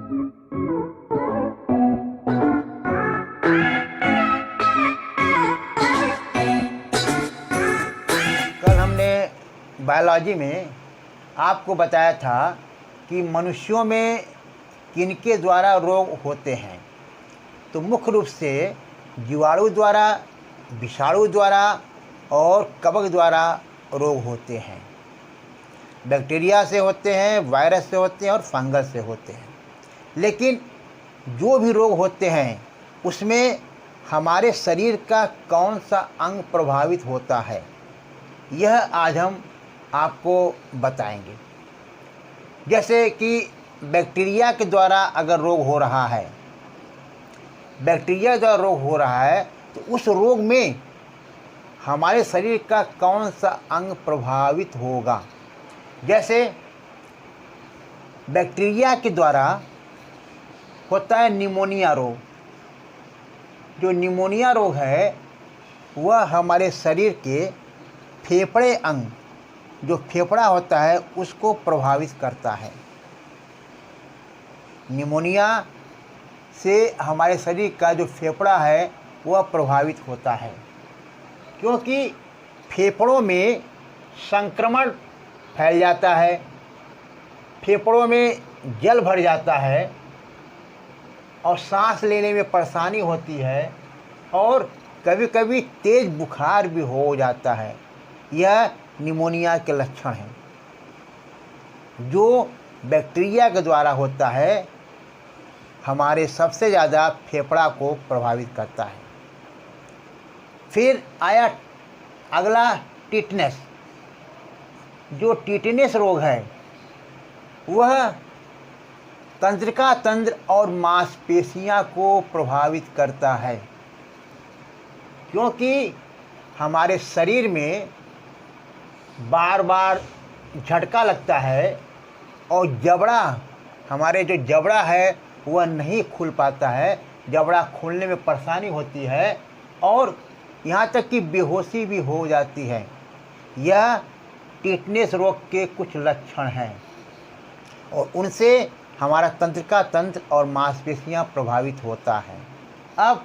कल हमने बायोलॉजी में आपको बताया था कि मनुष्यों में किनके द्वारा रोग होते हैं। तो मुख्य रूप से जीवाणु द्वारा, विषाणु द्वारा और कवक द्वारा रोग होते हैं। बैक्टीरिया से होते हैं, वायरस से होते हैं और फंगस से होते हैं। लेकिन जो भी रोग होते हैं उसमें हमारे शरीर का कौन सा अंग प्रभावित होता है, यह आज हम आपको बताएंगे। जैसे कि बैक्टीरिया के द्वारा अगर रोग हो रहा है, बैक्टीरिया द्वारा रोग हो रहा है तो उस रोग में हमारे शरीर का कौन सा अंग प्रभावित होगा। जैसे बैक्टीरिया के द्वारा होता है निमोनिया रोग। जो निमोनिया रोग है वह हमारे शरीर के फेफड़े अंग, जो फेफड़ा होता है, उसको प्रभावित करता है। निमोनिया से हमारे शरीर का जो फेफड़ा है वह प्रभावित होता है, क्योंकि फेफड़ों में संक्रमण फैल जाता है, फेफड़ों में जल भर जाता है और सांस लेने में परेशानी होती है और कभी कभी तेज़ बुखार भी हो जाता है। यह निमोनिया के लक्षण हैं जो बैक्टीरिया के द्वारा होता है, हमारे सबसे ज़्यादा फेफड़ा को प्रभावित करता है। फिर आया अगला टिटनेस। जो टिटनेस रोग है वह तंत्रिका तंत्र और मांसपेशियां को प्रभावित करता है, क्योंकि हमारे शरीर में बार बार झटका लगता है और जबड़ा, हमारे जो जबड़ा है वह नहीं खुल पाता है, जबड़ा खुलने में परेशानी होती है और यहाँ तक कि बेहोशी भी हो जाती है। यह टिटनेस रोग के कुछ लक्षण हैं और उनसे हमारा तंत्रिका तंत्र और मांसपेशियां प्रभावित होता है। अब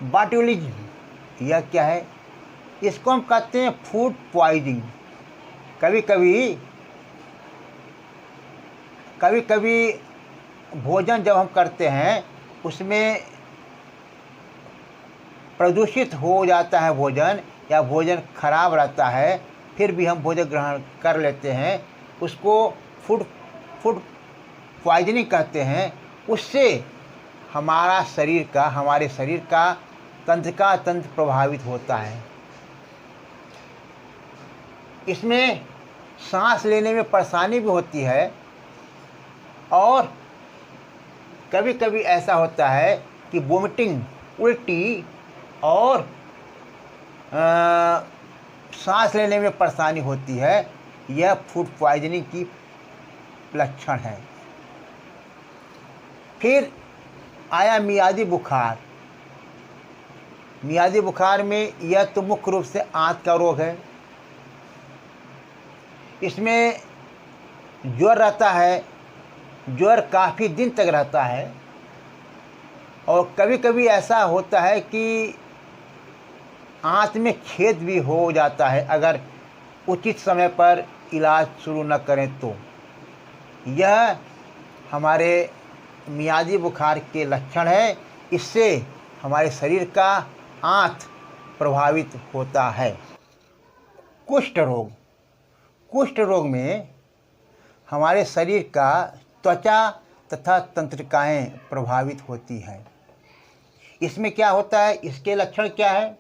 बॉट्यूलिज्म, यह क्या है? इसको हम कहते हैं फूड पॉइजनिंग। कभी कभी भोजन जब हम करते हैं उसमें प्रदूषित हो जाता है भोजन, या भोजन खराब रहता है, फिर भी हम भोजन ग्रहण कर लेते हैं, उसको फूड पॉइजनिंग कहते हैं। उससे हमारे शरीर का तंत्रिका तंत्र प्रभावित होता है। इसमें सांस लेने में परेशानी भी होती है और कभी कभी ऐसा होता है कि वोमिटिंग, उल्टी और सांस लेने में परेशानी होती है। यह फूड पॉइजनिंग की लक्षण है। फिर आया मियादी बुखार। मियादी बुखार में यह तो मुख्य रूप से आंत का रोग है। इसमें ज्वर रहता है, ज्वर काफ़ी दिन तक रहता है और कभी कभी ऐसा होता है कि आंत में छेद भी हो जाता है अगर उचित समय पर इलाज शुरू न करें तो। यह हमारे मियादी बुखार के लक्षण है। इससे हमारे शरीर का आंत प्रभावित होता है। कुष्ठ रोग। कुष्ठ रोग में हमारे शरीर का त्वचा तथा तंत्रिकाएं प्रभावित होती हैं। इसमें क्या होता है, इसके लक्षण क्या है?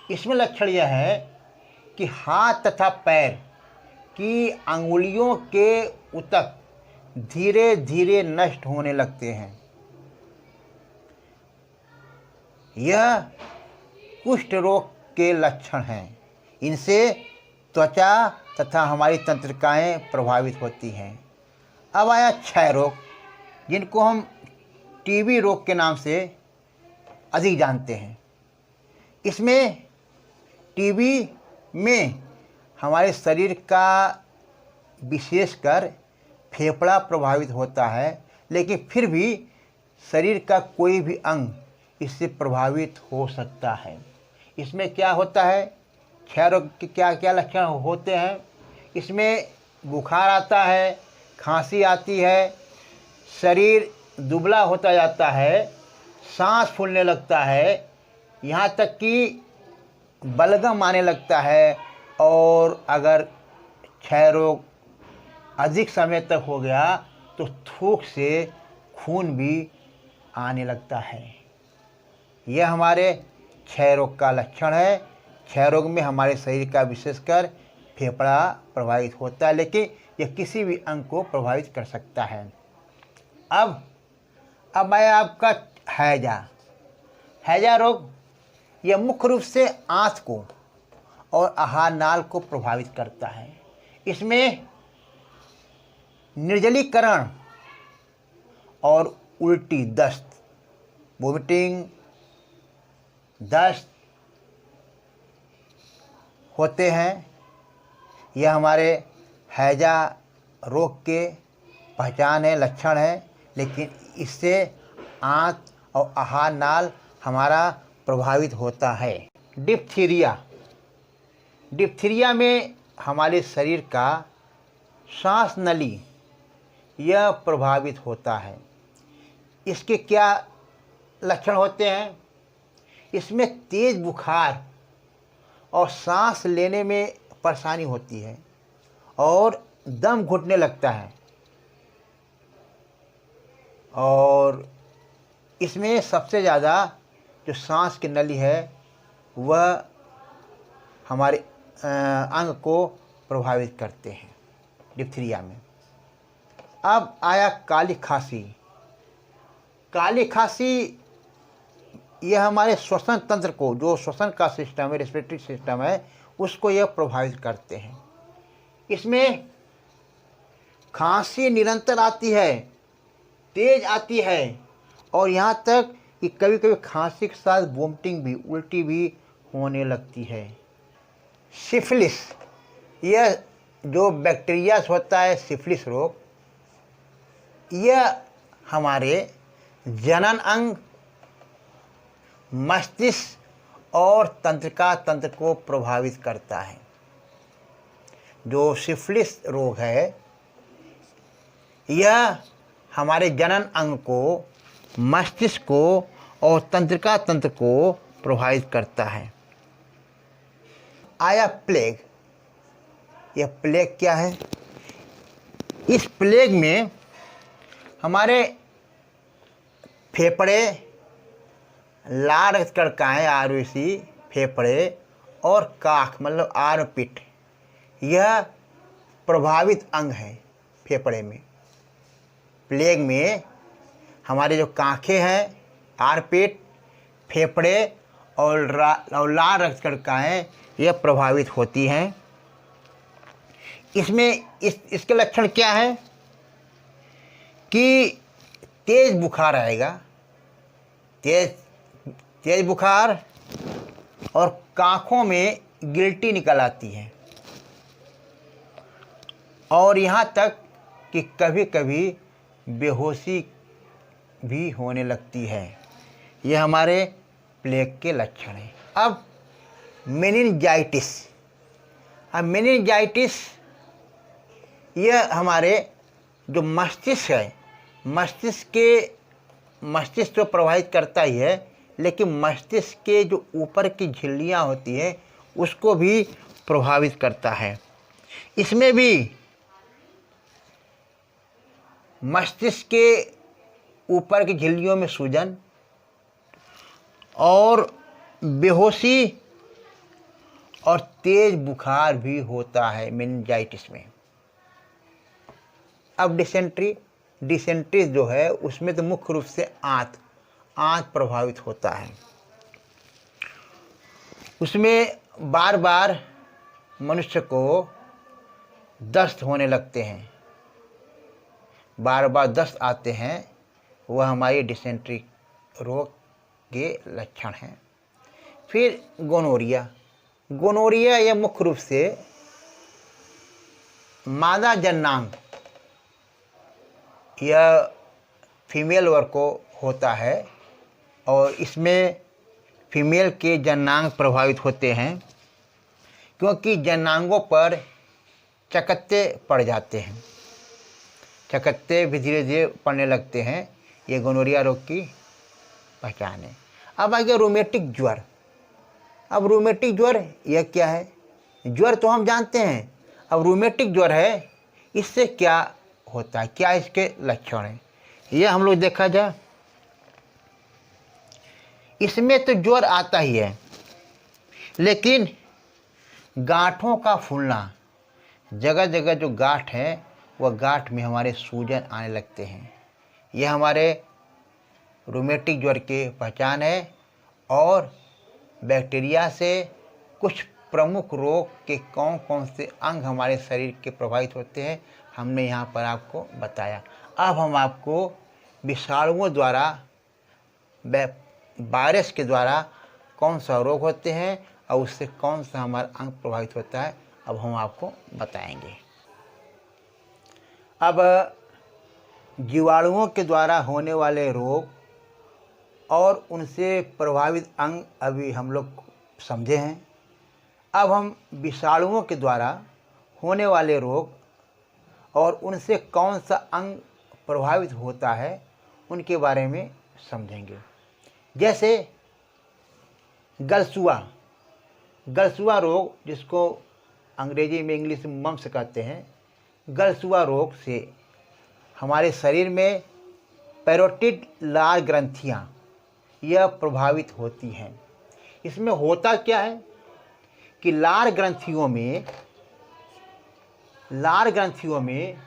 इसमें लक्षण यह है कि हाथ तथा पैर की अंगुलियों के ऊतक धीरे धीरे नष्ट होने लगते हैं। यह कुष्ठ रोग के लक्षण हैं। इनसे त्वचा तथा हमारी तंत्रिकाएं प्रभावित होती हैं। अब आया क्षय रोग, जिनको हम टीबी रोग के नाम से अधिक जानते हैं। इसमें टीबी में हमारे शरीर का विशेषकर फेफड़ा प्रभावित होता है, लेकिन फिर भी शरीर का कोई भी अंग इससे प्रभावित हो सकता है। इसमें क्या होता है, क्षय रोग के क्या क्या लक्षण होते हैं। इसमें बुखार आता है, खांसी आती है, शरीर दुबला होता जाता है, सांस फूलने लगता है, यहाँ तक कि बलगम आने लगता है। और अगर क्षय रोग अधिक समय तक हो गया तो थूक से खून भी आने लगता है। यह हमारे क्षय रोग का लक्षण है। क्षय रोग में हमारे शरीर का विशेषकर फेफड़ा प्रभावित होता है, लेकिन यह किसी भी अंग को प्रभावित कर सकता है। अब आया आपका हैजा रोग। यह मुख्य रूप से आंत को और आहार नाल को प्रभावित करता है। इसमें निर्जलीकरण और उल्टी, दस्त, वोमिटिंग, दस्त होते हैं। यह हमारे हैजा रोग के पहचान है, लक्षण है। लेकिन इससे आंत और आहार नाल हमारा प्रभावित होता है। डिप्थीरिया में हमारे शरीर का सांस नली यह प्रभावित होता है। इसके क्या लक्षण होते हैं? इसमें तेज बुखार और सांस लेने में परेशानी होती है और दम घुटने लगता है। और इसमें सबसे ज़्यादा जो सांस की नली है वह हमारे अंग को प्रभावित करते हैं डिप्थीरिया में। अब आया काली खांसी। काली खांसी यह हमारे श्वसन तंत्र को, जो श्वसन का सिस्टम है, रेस्पिरेटरी सिस्टम है, उसको यह प्रभावित करते हैं। इसमें खांसी निरंतर आती है, तेज आती है, और यहाँ तक कि कभी कभी खांसी के साथ वोमिटिंग भी, उल्टी भी होने लगती है। सिफिलिस, यह जो बैक्टीरिया होता है, सिफिलिस रोग, यह हमारे जनन अंग, मस्तिष्क और तंत्रिका तंत्र को प्रभावित करता है। जो सिफिलिस रोग है यह हमारे जनन अंग को, मस्तिष्क को और तंत्रिका तंत्र को प्रभावित करता है। आया प्लेग। यह प्लेग क्या है? इस प्लेग में हमारे फेफड़े, लाल रक्तकणिकाएँ, आरबीसी, फेफड़े और काख मतलब आर्मपिट, यह प्रभावित अंग है। फेफड़े में प्लेग में हमारे जो काखें हैं, आर्मपिट, फेफड़े और लाल रक्तकणिकाएँ यह प्रभावित होती हैं। इसमें इसके लक्षण क्या है कि तेज बुखार आएगा, तेज बुखार, और काखों में गिल्टी निकल आती है, और यहाँ तक कि कभी कभी बेहोशी भी होने लगती है। यह हमारे प्लेग के लक्षण हैं। अब मेनिंजाइटिस। यह हमारे जो मस्तिष्क है, मस्तिष्क तो प्रभावित करता ही है, लेकिन मस्तिष्क के जो ऊपर की झिल्लियाँ होती है उसको भी प्रभावित करता है। इसमें भी मस्तिष्क के ऊपर की झिल्लियों में सूजन और बेहोशी और तेज बुखार भी होता है मेनिंजाइटिस में। अब डिसेंट्री जो है उसमें तो मुख्य रूप से आंत प्रभावित होता है। उसमें बार बार मनुष्य को दस्त होने लगते हैं, बार बार दस्त आते हैं, वह हमारी डिसेंट्री रोग के लक्षण हैं। फिर गोनोरिया यह मुख्य रूप से मादा जननांग, यह फीमेल वर्ग को होता है और इसमें फीमेल के जननांग प्रभावित होते हैं, क्योंकि जननांगों पर चकत्ते पड़ जाते हैं। चकत्ते भी धीरे धीरे पड़ने लगते हैं। ये गोनोरिया रोग की पहचान है। अब आ गया रूमेटिक ज्वर। अब रूमेटिक ज्वर यह क्या है? ज्वर तो हम जानते हैं, अब रूमेटिक ज्वर है, इससे क्या होता है, क्या इसके लक्षण हैं, ये हम लोग देखा जाए। इसमें तो ज्वर आता ही है, लेकिन गांठों का फूलना, जगह जगह जो गांठ है वह गांठ में हमारे सूजन आने लगते हैं। यह हमारे रूमेटिक ज्वर की पहचान है। और बैक्टीरिया से कुछ प्रमुख रोग के कौन कौन से अंग हमारे शरीर के प्रभावित होते हैं, हमने यहाँ पर आपको बताया। अब हम आपको विषाणुओं द्वारा, वायरस के द्वारा कौन सा रोग होते हैं और उससे कौन सा हमारा अंग प्रभावित होता है, अब हम आपको बताएंगे। अब जीवाणुओं के द्वारा होने वाले रोग और उनसे प्रभावित अंग अभी हम लोग समझे हैं। अब हम विषाणुओं के द्वारा होने वाले रोग और उनसे कौन सा अंग प्रभावित होता है उनके बारे में समझेंगे। जैसे गलसुआ, गलसुआ रोग, जिसको अंग्रेजी में इंग्लिश में मम्स कहते हैं, गलसुआ रोग से हमारे शरीर में पैरोटिड लाल ग्रंथियाँ यह प्रभावित होती हैं। इसमें होता क्या है कि लार ग्रंथियों में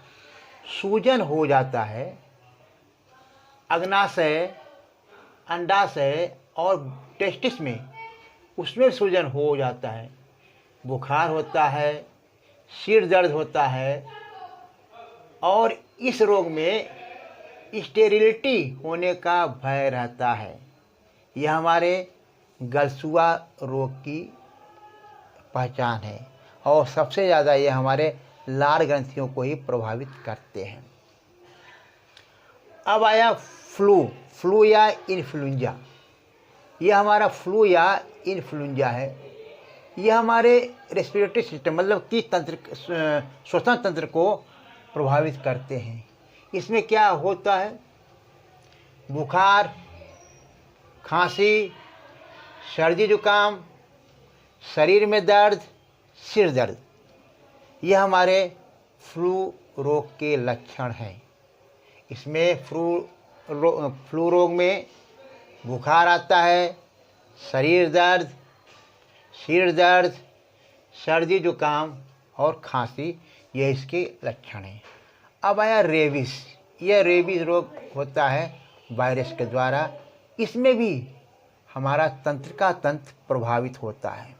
सूजन हो जाता है। अग्नाशय, अंडाशय और टेस्टिस में उसमें सूजन हो जाता है। बुखार होता है, सिर दर्द होता है और इस रोग में स्टेरिलिटी होने का भय रहता है। यह हमारे गलसुआ रोग की पहचान है और सबसे ज़्यादा ये हमारे लार ग्रंथियों को ही प्रभावित करते हैं। अब आया फ्लू या इन्फ्लुएंजा। यह हमारा फ्लू या इन्फ्लुएंजा है। यह हमारे रेस्पिरेटरी सिस्टम मतलब कि श्वसन तंत्र को प्रभावित करते हैं। इसमें क्या होता है? बुखार, खांसी, सर्दी जुकाम, शरीर में दर्द, सिर दर्द, यह हमारे फ्लू रोग के लक्षण हैं। इसमें फ्लू रोग में बुखार आता है, शरीर दर्द, सिर दर्द, सर्दी जुकाम और खांसी, यह इसके लक्षण हैं। अब आया रेबीज। यह रेबीज रोग होता है वायरस के द्वारा। इसमें भी हमारा तंत्रिका तंत्र प्रभावित होता है।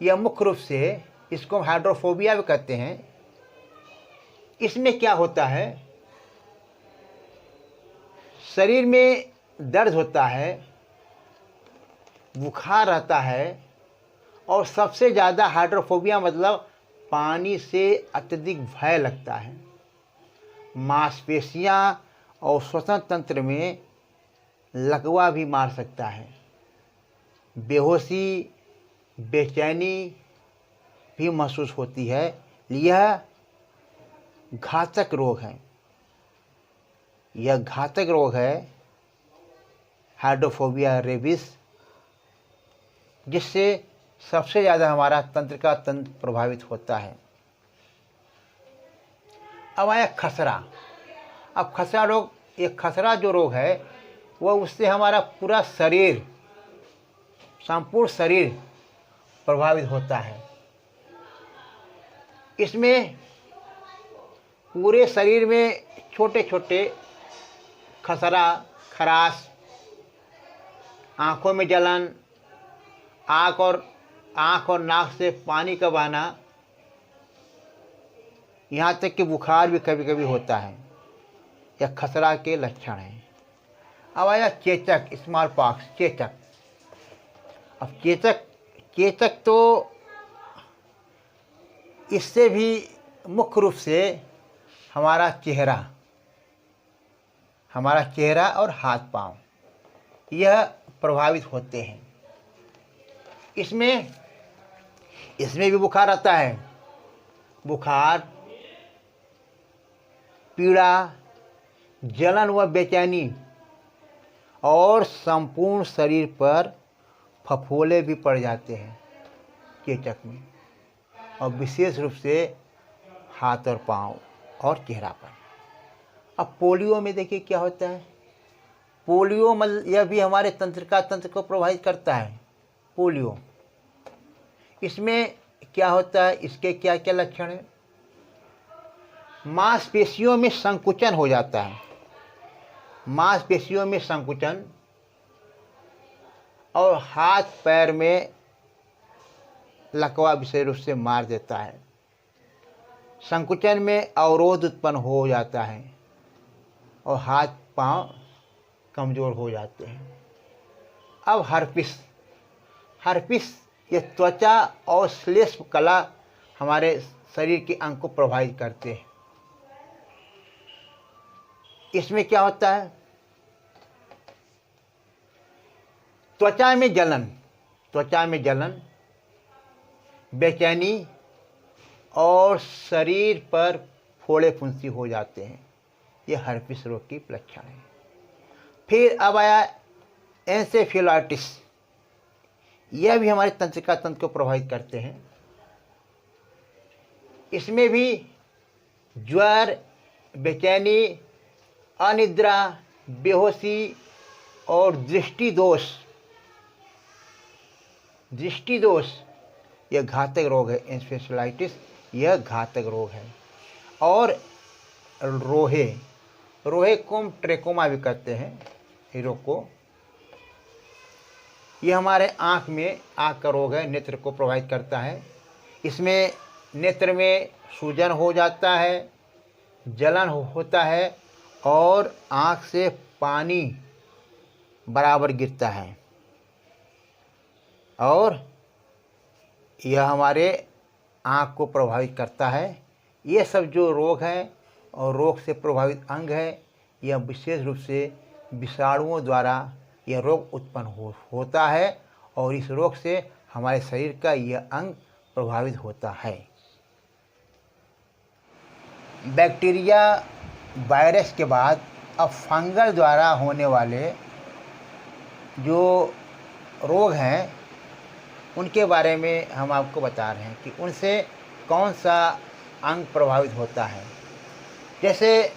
यह मुख्य रूप से, इसको हाइड्रोफोबिया भी कहते हैं। इसमें क्या होता है? शरीर में दर्द होता है, बुखार रहता है और सबसे ज़्यादा हाइड्रोफोबिया मतलब पानी से अत्यधिक भय लगता है। मांसपेशियाँ और श्वसन तंत्र में लकवा भी मार सकता है। बेहोशी, बेचैनी भी महसूस होती है। यह घातक रोग है। यह घातक रोग है हाइड्रोफोबिया रेबीज, जिससे सबसे ज़्यादा हमारा तंत्रिका तंत्र प्रभावित होता है। अब आया खसरा। अब खसरा रोग, ये खसरा जो रोग है वह उससे हमारा पूरा शरीर, संपूर्ण शरीर प्रभावित होता है। इसमें पूरे शरीर में छोटे छोटे खसरा, खराश, आँखों में जलन, आँख और नाक से पानी का बहना, यहाँ तक कि बुखार भी कभी कभी होता है। यह खसरा के लक्षण हैं। अब आया चेचक, स्मॉल पॉक्स, चेचक। अब चेचक तो इससे भी मुख्य रूप से हमारा चेहरा, हमारा चेहरा और हाथ पांव यह प्रभावित होते हैं। इसमें भी बुखार आता है। बुखार, पीड़ा, जलन व बेचैनी और संपूर्ण शरीर पर फफोले भी पड़ जाते हैं चेचक में, और विशेष रूप से हाथ और पाँव और चेहरा पर। अब पोलियो में देखिए क्या होता है। पोलियो मतलब यह भी हमारे तंत्र को प्रभावित करता है। पोलियो, इसमें क्या होता है, इसके क्या क्या लक्षण हैं। मांसपेशियों में संकुचन हो जाता है। मांसपेशियों में संकुचन और हाथ पैर में लकवा विशेष रूप से मार देता है। संकुचन में अवरोध उत्पन्न हो जाता है और हाथ पांव कमज़ोर हो जाते हैं। अब हर्पिस ये त्वचा और श्लेष्म कला हमारे शरीर के अंग को प्रभावित करते हैं। इसमें क्या होता है, त्वचा में जलन, बेचैनी और शरीर पर फोड़े फुंसी हो जाते हैं। ये हर्पिस रोग की लक्षण है। फिर अब आया एन्सेफेलाइटिस। यह भी हमारे तंत्रिका तंत्र को प्रभावित करते हैं। इसमें भी ज्वर, बेचैनी, अनिद्रा, बेहोशी और दृष्टि दोष यह घातक रोग है। एन्सेफेलाइटिस यह घातक रोग है। और रोहे को ट्रेकोमा भी कहते हैं इस रोग को। यह हमारे आँख का रोग है, नेत्र को प्रभावित करता है। इसमें नेत्र में सूजन हो जाता है, जलन होता है और आँख से पानी बराबर गिरता है, और यह हमारे आँख को प्रभावित करता है। ये सब जो रोग हैं और रोग से प्रभावित अंग है, यह विशेष रूप से विषाणुओं द्वारा यह रोग उत्पन्न होता है, और इस रोग से हमारे शरीर का यह अंग प्रभावित होता है। बैक्टीरिया, वायरस के बाद अब फंगल द्वारा होने वाले जो रोग हैं उनके बारे में हम आपको बता रहे हैं कि उनसे कौन सा अंग प्रभावित होता है। जैसे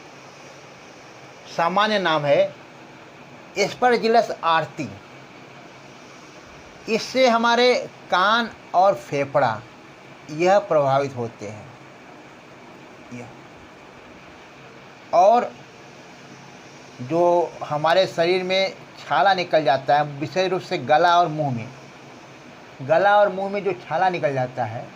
सामान्य नाम है एस्परजिलस आर्ती। इससे हमारे कान और फेफड़ा यह प्रभावित होते हैं। और जो हमारे शरीर में छाला निकल जाता है, विशेष रूप से गला और मुंह में जो छाला निकल जाता है,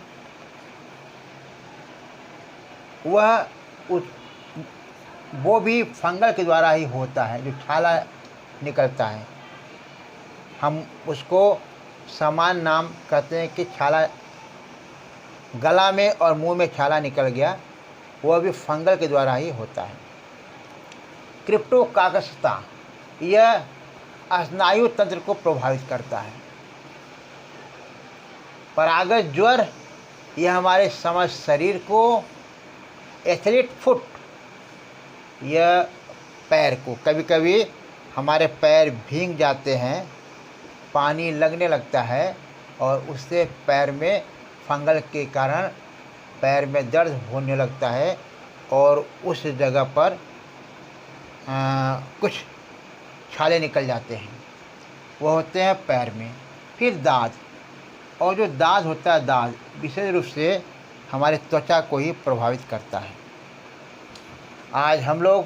वो भी फंगल के द्वारा ही होता है। जो छाला निकलता है, हम उसको समान नाम कहते हैं कि छाला, गला में और मुंह में छाला निकल गया, वह भी फंगल के द्वारा ही होता है। क्रिप्टोकाकस्ता यह स्नायु तंत्र को प्रभावित करता है। परागत ज्वर यह हमारे समस्त शरीर को, एथलीट फुट यह पैर को, कभी कभी हमारे पैर भीग जाते हैं, पानी लगने लगता है और उससे पैर में फंगल के कारण पैर में दर्द होने लगता है और उस जगह पर कुछ छाले निकल जाते हैं, वो होते हैं पैर में। फिर दाद, और जो दाद होता है, दाद विशेष रूप से हमारे त्वचा को ही प्रभावित करता है। आज हम लोग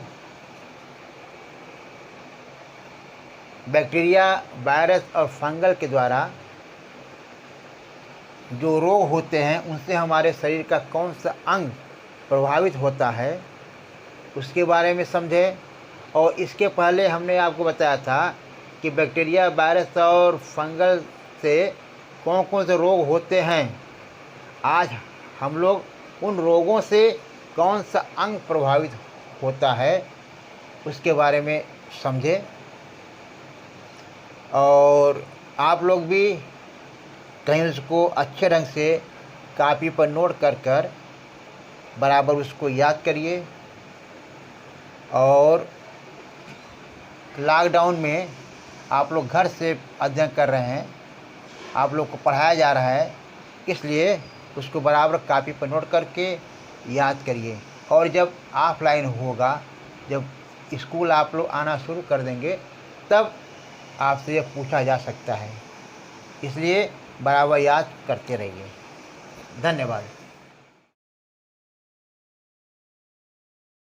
बैक्टीरिया, वायरस और फंगल के द्वारा जो रोग होते हैं उनसे हमारे शरीर का कौन सा अंग प्रभावित होता है उसके बारे में समझे। और इसके पहले हमने आपको बताया था कि बैक्टीरिया, वायरस और फंगल से कौन कौन से रोग होते हैं। आज हम लोग उन रोगों से कौन सा अंग प्रभावित होता है उसके बारे में समझें। और आप लोग भी कहीं उसको अच्छे ढंग से कापी पर नोट कर कर बराबर उसको याद करिए। और लॉकडाउन में आप लोग घर से अध्ययन कर रहे हैं, आप लोग को पढ़ाया जा रहा है, इसलिए उसको बराबर कापी पर नोट करके याद करिए। और जब ऑफलाइन होगा, जब स्कूल आप लोग आना शुरू कर देंगे, तब आपसे ये पूछा जा सकता है, इसलिए बराबर याद करते रहिए। धन्यवाद।